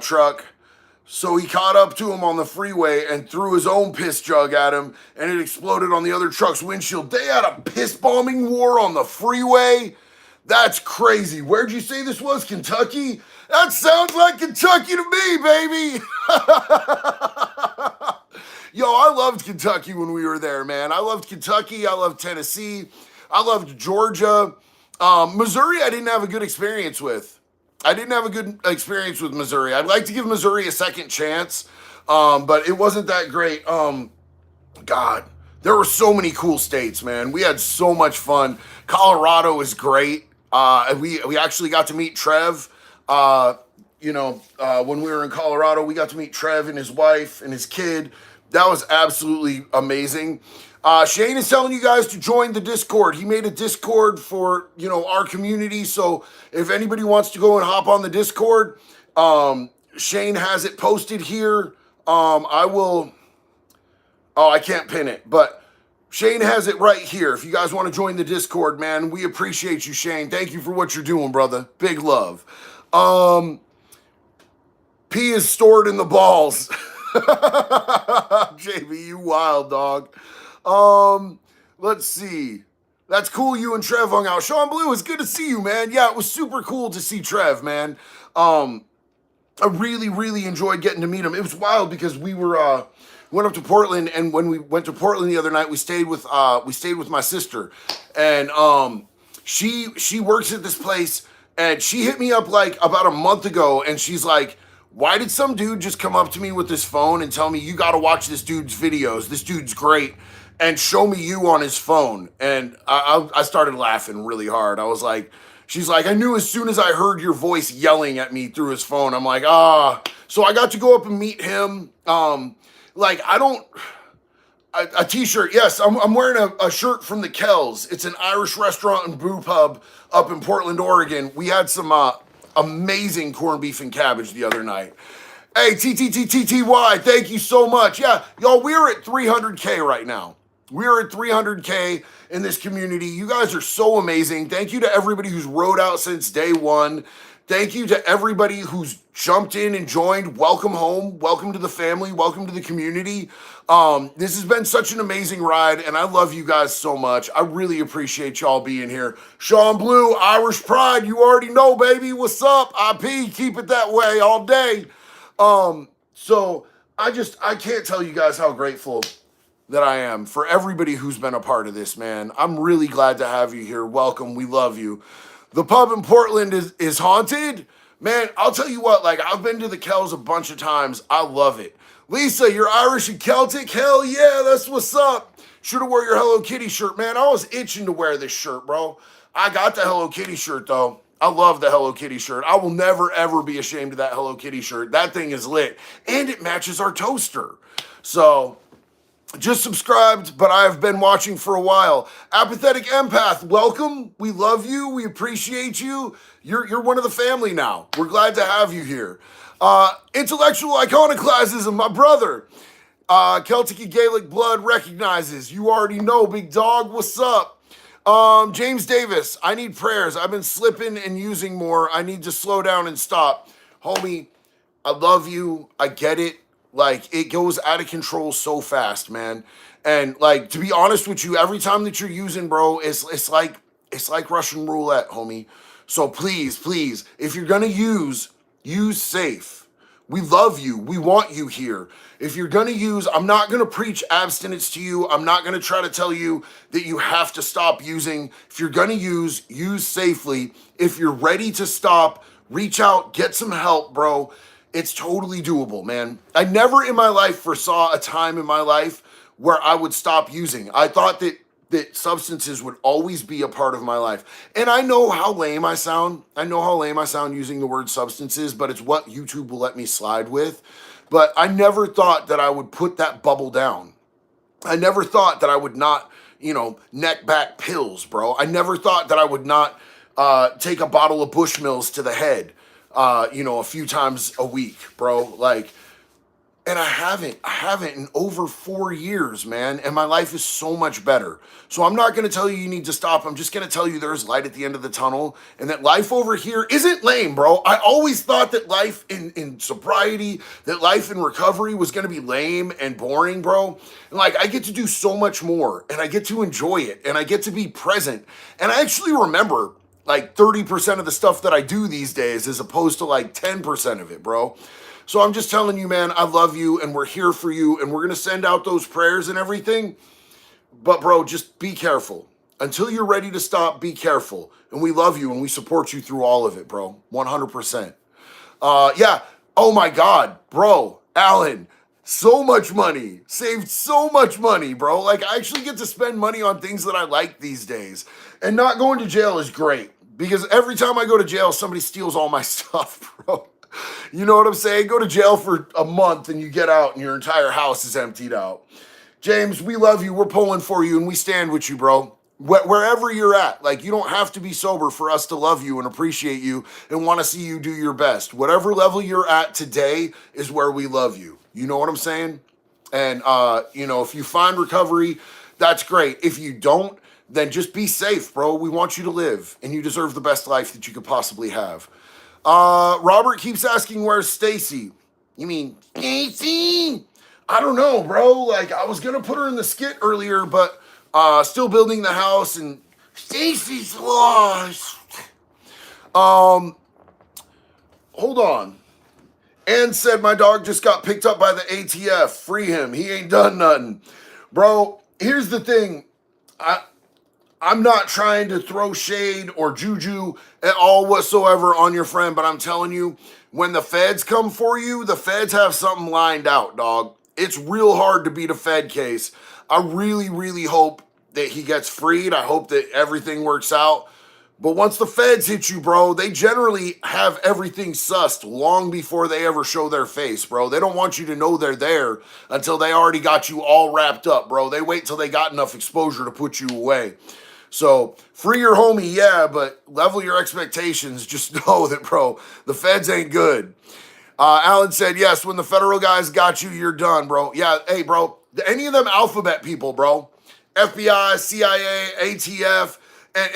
truck. So he caught up to him on the freeway and threw his own piss jug at him, and it exploded on the other truck's windshield. They had a piss bombing war on the freeway. That's crazy. Where'd you say this was? Kentucky? That sounds like Kentucky to me, baby. Yo, I loved Kentucky when we were there, man. I loved Kentucky. I loved Tennessee. I loved Georgia. Missouri, I didn't have a good experience with. Missouri. I'd like to give Missouri a second chance, but it wasn't that great. God, there were so many cool states, man. We had so much fun. Colorado is great. We actually got to meet Trev. When we were in Colorado, we got to meet Trev and his wife and his kid. That was absolutely amazing. Shane is telling you guys to join the Discord. He made a Discord for, our community. So if anybody wants to go and hop on the Discord, Shane has it posted here. I can't pin it, but Shane has it right here. If you guys want to join the Discord, man, we appreciate you, Shane. Thank you for what you're doing, brother. Big love. Pee is stored in the balls. JB, you wild dog. Let's see. That's cool you and Trev hung out. Sean Blue, it's good to see you, man. Yeah, it was super cool to see Trev, man. I really, really enjoyed getting to meet him. It was wild because we went up to Portland, and when we went to Portland the other night, we stayed with my sister. And she works at this place, and she hit me up like about a month ago, and she's like, why did some dude just come up to me with this phone and tell me you got to watch this dude's videos? This dude's great. and show me you on his phone. And I started laughing really hard. I was like, she's like, I knew as soon as I heard your voice yelling at me through his phone. I'm like, ah. So I got to go up and meet him. Like, I don't, a t-shirt. Yes, I'm wearing a shirt from the Kells. It's an Irish restaurant and brew pub up in Portland, Oregon. We had some amazing corned beef and cabbage the other night. Hey, TTTTTY, thank you so much. Yeah, y'all, we're at 300K right now. We're at 300K in this community. You guys are so amazing. Thank you to everybody who's rode out since day one. Thank you to everybody who's jumped in and joined. Welcome home. Welcome to the family. Welcome to the community. This has been such an amazing ride, and I love you guys so much. I really appreciate y'all being here. Sean Blue, Irish Pride, you already know, baby. What's up? IP, keep it that way all day. So I can't tell you guys how grateful that I am for everybody who's been a part of this, man. I'm really glad to have you here. Welcome. We love you. The pub in Portland is haunted. Man, I'll tell you what, like, I've been to the Kells a bunch of times. I love it. Lisa, you're Irish and Celtic? Hell yeah, that's what's up. Should have wore your Hello Kitty shirt, man. I was itching to wear this shirt, bro. I got the Hello Kitty shirt, though. I love the Hello Kitty shirt. I will never, ever be ashamed of that Hello Kitty shirt. That thing is lit. And it matches our toaster. So, just subscribed, but I've been watching for a while. Apathetic Empath, welcome. We love you. We appreciate you. You're one of the family now. We're glad to have you here. Intellectual Iconoclasm, my brother. Celtic and Gaelic blood recognizes. You already know, big dog. What's up? James Davis, I need prayers. I've been slipping and using more. I need to slow down and stop. Homie, I love you. I get it. Like, it goes out of control so fast, man. And, like, to be honest with you, every time that you're using, bro, it's like Russian roulette, homie. So please, if you're gonna use safe. We love you. We want you here. If you're gonna use, I'm not gonna preach abstinence to you. I'm not gonna try to tell you that you have to stop using. If you're gonna use safely. If you're ready to stop, reach out, get some help, bro. It's totally doable, man. I never in my life foresaw a time in my life where I would stop using. I thought that substances would always be a part of my life. And I know how lame I sound. I know how lame I sound using the word substances, but it's what YouTube will let me slide with. But I never thought that I would put that bubble down. I never thought that I would not, neck back pills, bro. I never thought that I would not take a bottle of Bushmills to the head. A few times a week, bro. Like, and I haven't in over 4 years, man. And my life is so much better. So I'm not going to tell you need to stop. I'm just going to tell you there's light at the end of the tunnel and that life over here isn't lame, bro. I always thought that life in sobriety, that life in recovery was going to be lame and boring, bro. And like, I get to do so much more and I get to enjoy it and I get to be present. And I actually remember like 30% of the stuff that I do these days as opposed to like 10% of it, bro. So I'm just telling you, man, I love you and we're here for you and we're going to send out those prayers and everything. But bro, just be careful. Until you're ready to stop, be careful. And we love you and we support you through all of it, bro. 100%. Yeah. Oh my God, bro, Alan, so much money, saved so much money, bro. Like, I actually get to spend money on things that I like these days. And not going to jail is great because every time I go to jail, somebody steals all my stuff, bro. You know what I'm saying? Go to jail for a month and you get out and your entire house is emptied out. James, we love you. We're pulling for you and we stand with you, bro. Wherever you're at, like, you don't have to be sober for us to love you and appreciate you and want to see you do your best. Whatever level you're at today is where we love you. You know what I'm saying? And, if you find recovery, that's great. If you don't, then just be safe, bro. We want you to live and you deserve the best life that you could possibly have. Robert keeps asking, where's Stacy? You mean Stacy? I don't know, bro. Like, I was going to put her in the skit earlier, but still building the house and Stacy's lost. Hold on. Ann said my dog just got picked up by the ATF. Free him. He ain't done nothing. Bro, here's the thing. I'm not trying to throw shade or juju at all whatsoever on your friend, but I'm telling you, when the feds come for you, the feds have something lined out, dog. It's real hard to beat a Fed case. I really, really hope that he gets freed. I hope that everything works out. But once the feds hit you, bro, they generally have everything sussed long before they ever show their face, bro. They don't want you to know they're there until they already got you all wrapped up, bro. They wait till they got enough exposure to put you away. So free your homie, yeah, but level your expectations. Just know that, bro, the feds ain't good. Alan said, yes, when the federal guys got you, you're done, bro. Yeah, hey, bro, any of them alphabet people, bro, FBI, CIA, ATF,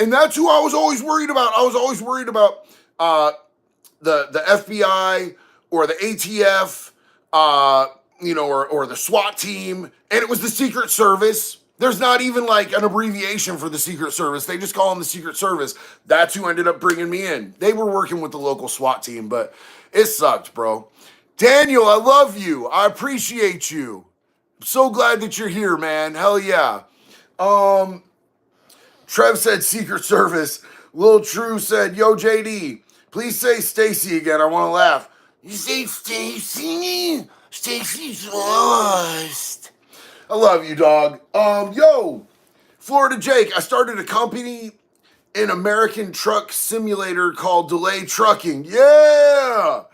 and that's who I was always worried about. I was always worried about the FBI or the ATF, or the SWAT team, and it was the Secret Service. There's not even like an abbreviation for the Secret Service. They just call them the Secret Service. That's who ended up bringing me in. They were working with the local SWAT team, but it sucked, bro. Daniel, I love you. I appreciate you. I'm so glad that you're here, man. Hell yeah. Trev said Secret Service. Lil True said, yo, JD, please say Stacy again. I want to laugh. You say Stacy? Stacy's lost. I love you, dog. Yo, Florida Jake, I started a company in American Truck Simulator called Delay Trucking. Yeah!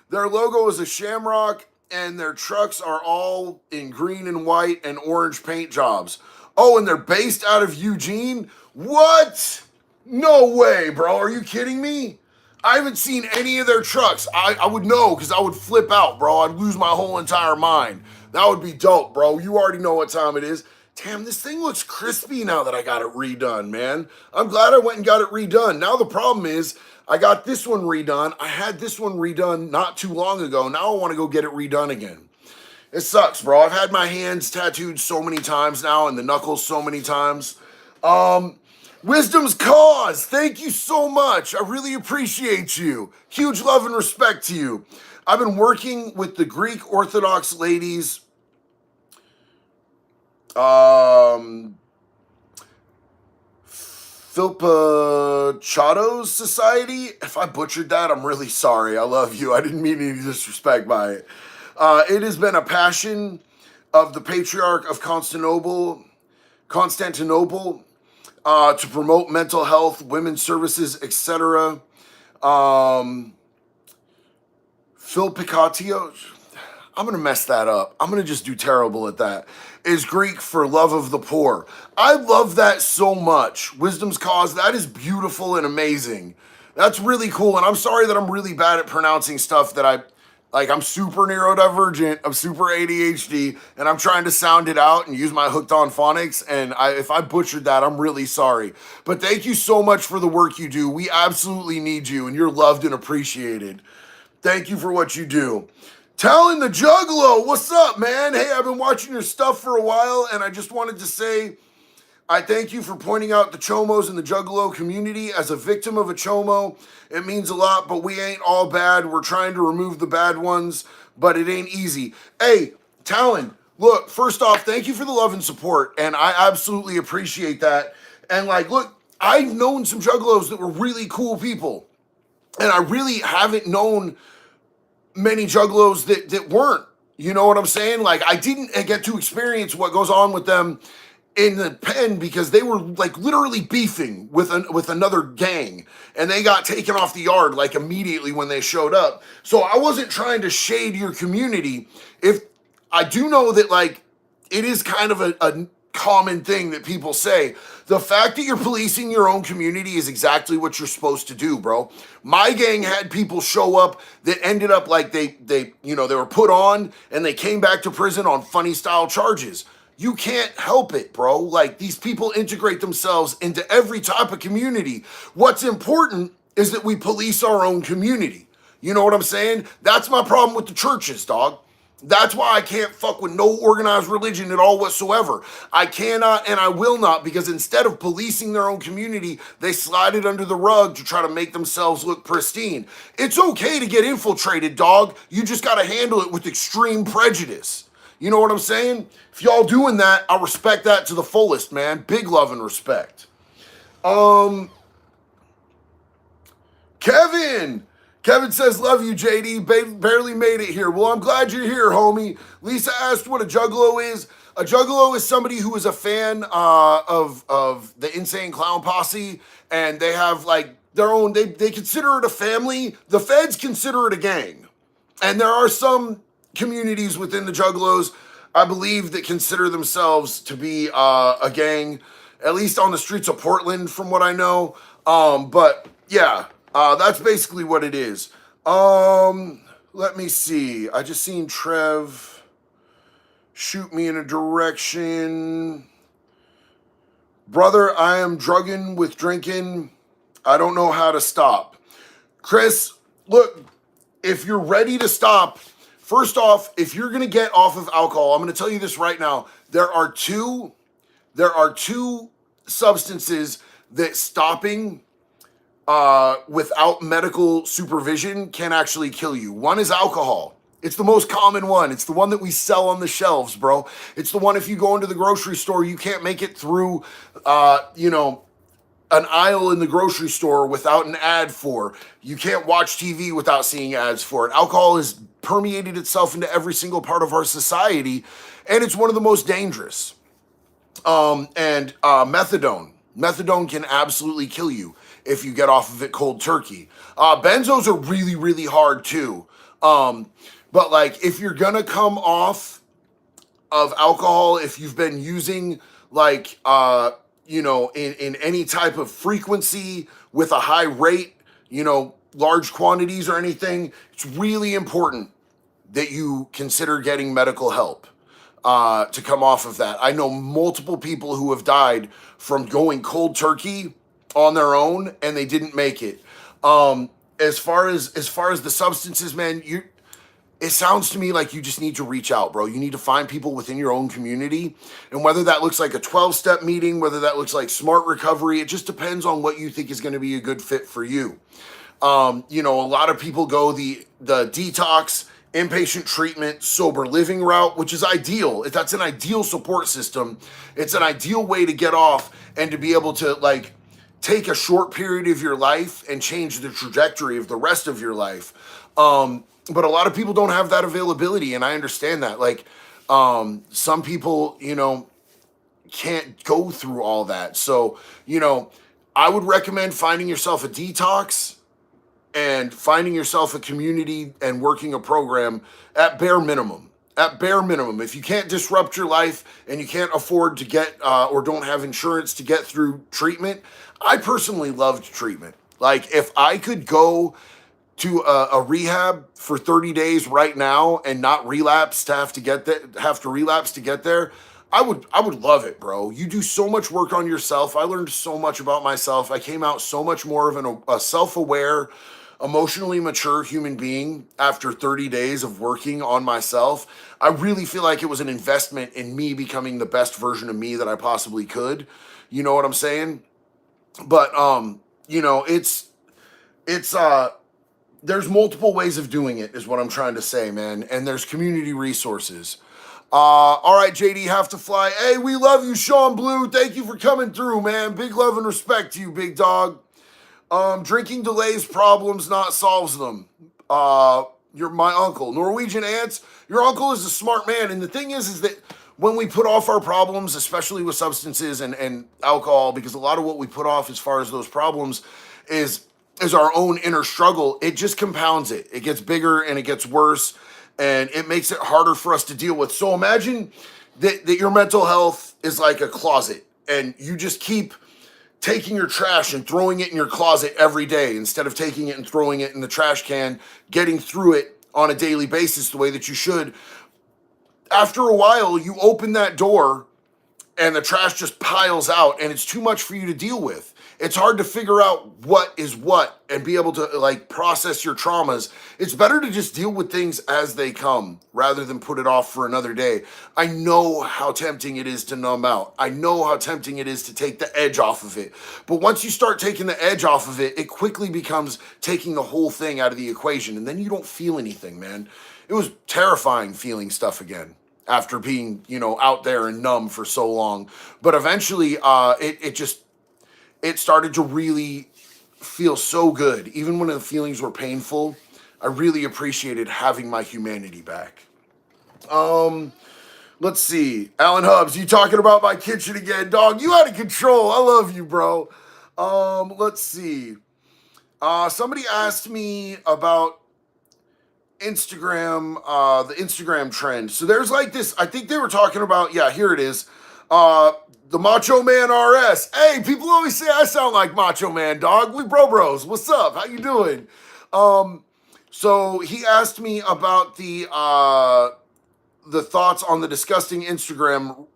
Their logo is a shamrock, and their trucks are all in green and white and orange paint jobs. Oh, and they're based out of Eugene? What? No way, bro. Are you kidding me? I haven't seen any of their trucks. I would know because I would flip out, bro. I'd lose my whole entire mind. That would be dope, bro. You already know what time it is. Damn, this thing looks crispy now that I got it redone, man. I'm glad I went and got it redone. Now the problem is I got this one redone. I had this one redone not too long ago. Now I want to go get it redone again. It sucks, bro. I've had my hands tattooed so many times now and the knuckles so many times. Wisdom's Cause, thank you so much. I really appreciate you. Huge love and respect to you. I've been working with the Greek Orthodox ladies. Philpachatos Society. If I butchered that, I'm really sorry. I love you. I didn't mean any disrespect by it. It has been a passion of the Patriarch of Constantinople, to promote mental health, women's services, etc. Phil Picatio, I'm going to mess that up. I'm going to just do terrible at that. Is Greek for love of the poor. I love that so much. Wisdom's Cause, that is beautiful and amazing. That's really cool. And I'm sorry that I'm really bad at pronouncing stuff that I'm super neurodivergent, I'm super ADHD, and I'm trying to sound it out and use my hooked on phonics. And if I butchered that, I'm really sorry. But thank you so much for the work you do. We absolutely need you, and you're loved and appreciated. Thank you for what you do. Talon the Juggalo, what's up, man? Hey, I've been watching your stuff for a while, and I just wanted to say I thank you for pointing out the Chomos in the Juggalo community. As a victim of a Chomo, it means a lot, but we ain't all bad. We're trying to remove the bad ones, but it ain't easy. Hey, Talon, look, first off, thank you for the love and support, and I absolutely appreciate that. And look, I've known some Juggalos that were really cool people, and I really haven't known many Juggalos that weren't. You know what I'm saying? I didn't get to experience what goes on with them in the pen because they were literally beefing with another gang, and they got taken off the yard immediately when they showed up. So I wasn't trying to shade your community. If I do know that it is kind of a common thing that people say. The fact that you're policing your own community is exactly what you're supposed to do, bro. My gang had people show up that ended up they were put on and they came back to prison on funny style charges. You can't help it, bro. These people integrate themselves into every type of community. What's important is that we police our own community. You know what I'm saying? That's my problem with the churches, dog. That's why I can't fuck with no organized religion at all whatsoever. I cannot and I will not, because instead of policing their own community, they slide it under the rug to try to make themselves look pristine. It's okay to get infiltrated, dog. You just got to handle it with extreme prejudice. You know what I'm saying? If y'all doing that, I respect that to the fullest, man. Big love and respect. Kevin says, love you, JD. Barely made it here. Well, I'm glad you're here, homie. Lisa asked what a Juggalo is. A juggalo is somebody who is a fan of the Insane Clown Posse, and they have like their own. They consider it a family. The feds consider it a gang, and there are some communities within the juggalos, I believe, that consider themselves to be a gang, at least on the streets of Portland, from what I know. But yeah, that's basically what it is. Let me see. I just seen Trev shoot me in a direction. Brother, I am drugging with drinking. I don't know how to stop. Chris, look, if you're ready to stop, first off, if you're going to get off of alcohol, I'm going to tell you this right now. There are two substances that stopping without medical supervision can actually kill you. One is alcohol. It's the most common one. It's the one that we sell on the shelves, bro. It's the one if you go into the grocery store, you can't make it through, an aisle in the grocery store without an ad for. You can't watch TV without seeing ads for it. Alcohol has permeated itself into every single part of our society, and it's one of the most dangerous. And methadone. Methadone can absolutely kill you if you get off of it cold turkey. Benzos are really, really hard too. But like if you're gonna come off of alcohol, if you've been using like in any type of frequency with a high rate, large quantities or anything, it's really important that you consider getting medical help to come off of that. I know multiple people who have died from going cold turkey on their own and they didn't make it. As far as the substances, man, it sounds to me like you just need to reach out, bro. You need to find people within your own community. And whether that looks like a 12-step meeting, whether that looks like smart recovery, it just depends on what you think is going to be a good fit for you. A lot of people go the detox, inpatient treatment, sober living route, which is ideal. That's an ideal support system. It's an ideal way to get off and to be able to like take a short period of your life and change the trajectory of the rest of your life. But a lot of people don't have that availability, and I understand that. Like, some people, can't go through all that. So, I would recommend finding yourself a detox and finding yourself a community and working a program at bare minimum. At bare minimum, if you can't disrupt your life and you can't afford to get or don't have insurance to get through treatment, I personally loved treatment. Like, if I could go to a rehab for 30 days right now and not relapse to have to relapse to get there, I would love it, bro. You do so much work on yourself. I learned so much about myself. I came out so much more of a self-aware, emotionally mature human being after 30 days of working on myself. I really feel like it was an investment in me becoming the best version of me that I possibly could. You know what I'm saying? But it's there's multiple ways of doing it, is what I'm trying to say, man. And there's community resources. All right, JD, have to fly. Hey, we love you, Sean Blue. Thank you for coming through, man. Big love and respect to you, big dog. Drinking delays problems, not solves them. You're my uncle. Norwegian Ants, your uncle is a smart man. And the thing is that when we put off our problems, especially with substances and alcohol, because a lot of what we put off as far as those problems is our own inner struggle, it just compounds it. It gets bigger and it gets worse, and it makes it harder for us to deal with. So imagine that your mental health is like a closet, and you just keep taking your trash and throwing it in your closet every day instead of taking it and throwing it in the trash can, getting through it on a daily basis the way that you should. After a while, you open that door and the trash just piles out, and it's too much for you to deal with. It's hard to figure out what is what and be able to like process your traumas. It's better to just deal with things as they come rather than put it off for another day. I know how tempting it is to numb out. I know how tempting it is to take the edge off of it. But once you start taking the edge off of it, it quickly becomes taking the whole thing out of the equation, and then you don't feel anything, man. It was terrifying feeling stuff again after being, out there and numb for so long. But eventually, it started to really feel so good. Even when the feelings were painful, I really appreciated having my humanity back. Let's see. Alan Hubbs, you talking about my kitchen again, dog? You out of control. I love you, bro. Let's see. Somebody asked me about Instagram, the Instagram trend. So there's like this, I think they were talking about, yeah, here it is. The Macho Man RS. Hey, people always say I sound like Macho Man, dog. We bros. What's up? How you doing? So he asked me about the thoughts on the disgusting Instagram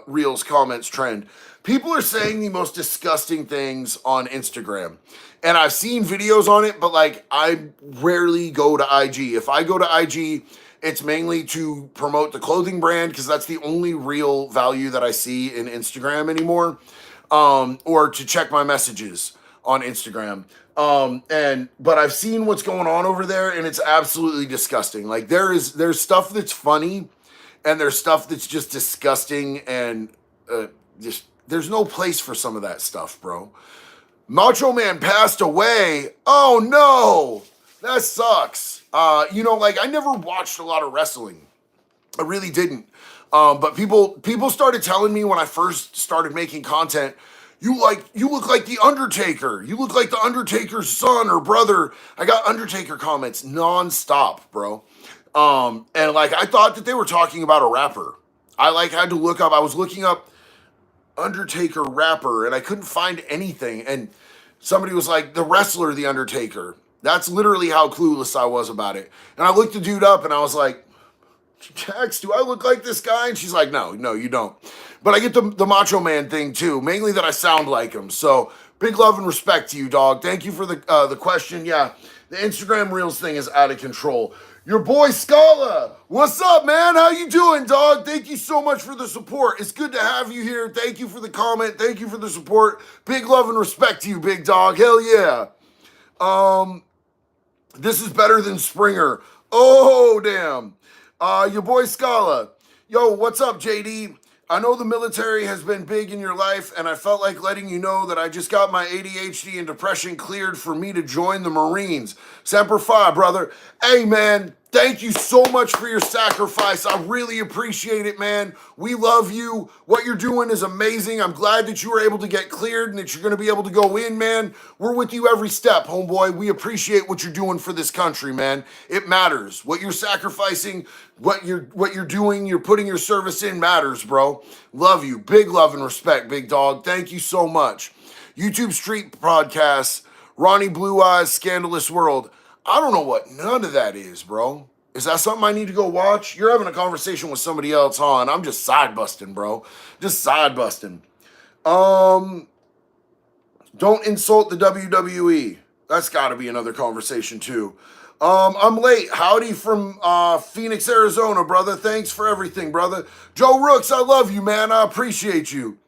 Reels comments trend. People are saying the most disgusting things on Instagram. And I've seen videos on it, but like I rarely go to IG. If I go to IG, it's mainly to promote the clothing brand because that's the only real value that I see in Instagram anymore, or to check my messages on Instagram. But I've seen what's going on over there, and it's absolutely disgusting. Like there's stuff that's funny, and there's stuff that's just disgusting, and just there's no place for some of that stuff, bro. Macho Man passed away. Oh no, that sucks. Like I never watched a lot of wrestling. I really didn't. But people started telling me when I first started making content, you look like the Undertaker. You look like the Undertaker's son or brother. I got Undertaker comments nonstop, bro. And like I thought that they were talking about a rapper. I like had to look up. I was looking up Undertaker rapper and I couldn't find anything. And somebody was like, the wrestler, the Undertaker. That's literally how clueless I was about it. And I looked the dude up and I was like, Jax, do I look like this guy? And she's like, no, you don't. But I get the Macho Man thing too, mainly that I sound like him. So big love and respect to you, dog. Thank you for the question. Yeah, the Instagram Reels thing is out of control. Your boy Scala, what's up, man? How you doing, dog? Thank you so much for the support. It's good to have you here. Thank you for the comment. Thank you for the support. Big love and respect to you, big dog. Hell yeah. This is better than Springer. Oh, damn. Your boy Scala. Yo, what's up, JD? I know the military has been big in your life, and I felt like letting you know that I just got my ADHD and depression cleared for me to join the Marines. Semper Fi, brother. Hey, man, thank you so much for your sacrifice. I really appreciate it, man. We love you. What you're doing is amazing. I'm glad that you were able to get cleared and that you're going to be able to go in, man. We're with you every step, homeboy. We appreciate what you're doing for this country, man. It matters. What you're sacrificing, what you're doing, you're putting your service in matters, bro. Love you. Big love and respect, big dog. Thank you so much. YouTube Street Podcasts, Ronnie Blue Eyes, Scandalous World. I don't know what none of that is, bro. Is that something I need to go watch? You're having a conversation with somebody else, huh? And I'm just side busting, bro. Just side busting. Don't insult the WWE. That's got to be another conversation too. I'm late. Howdy from Phoenix, Arizona, brother. Thanks for everything, brother. Joe Rooks, I love you, man. I appreciate you.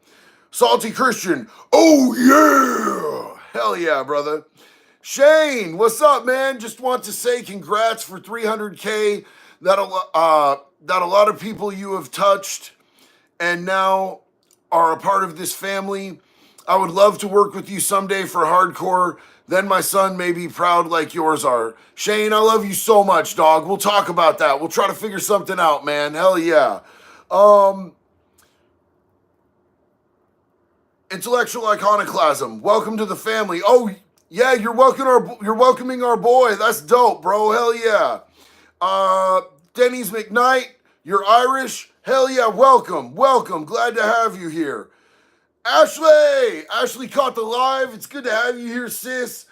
Salty Christian. Oh, yeah. Hell yeah, brother. Shane, what's up, man? Just want to say congrats for 300K. That a lot of people you have touched and now are a part of this family. I would love to work with you someday for hardcore. Then my son may be proud like yours are. Shane, I love you so much, dog. We'll talk about that. We'll try to figure something out, man. Hell yeah. Intellectual iconoclasm. Welcome to the family. Oh, yeah, you're welcoming our boy. That's dope, bro. Hell yeah. Denny's McKnight, you're Irish. Hell yeah, welcome. Glad to have you here. Ashley caught the live. It's good to have you here, sis.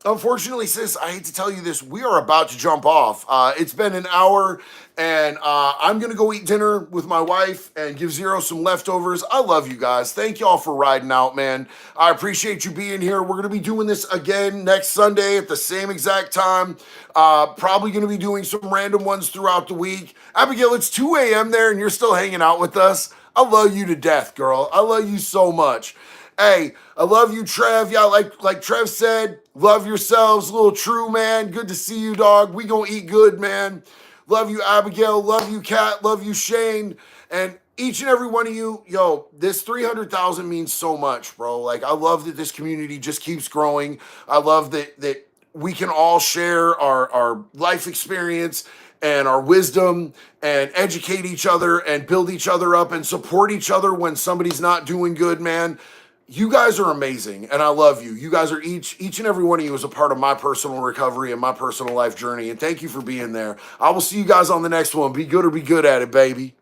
Unfortunately, sis, I hate to tell you this. We are about to jump off. It's been an hour, and I'm going to go eat dinner with my wife and give Zero some leftovers. I love you guys. Thank y'all for riding out, man. I appreciate you being here. We're going to be doing this again next Sunday at the same exact time. Probably going to be doing some random ones throughout the week. Abigail, it's 2 a.m. there, and you're still hanging out with us. I love you to death, girl. I love you so much. Hey, I love you, Trev. Yeah, like Trev said, love yourselves. Little True, man. Good to see you, dog. We gonna eat good, man. Love you, Abigail. Love you, Kat. Love you, Shane. And each and every one of you, yo, this 300,000 means so much, bro. Like, I love that this community just keeps growing. I love that we can all share our life experience and our wisdom and educate each other and build each other up and support each other when somebody's not doing good, man. You guys are amazing and I love you. You guys are each and every one of you is a part of my personal recovery and my personal life journey. And thank you for being there. I will see you guys on the next one. Be good or be good at it, baby.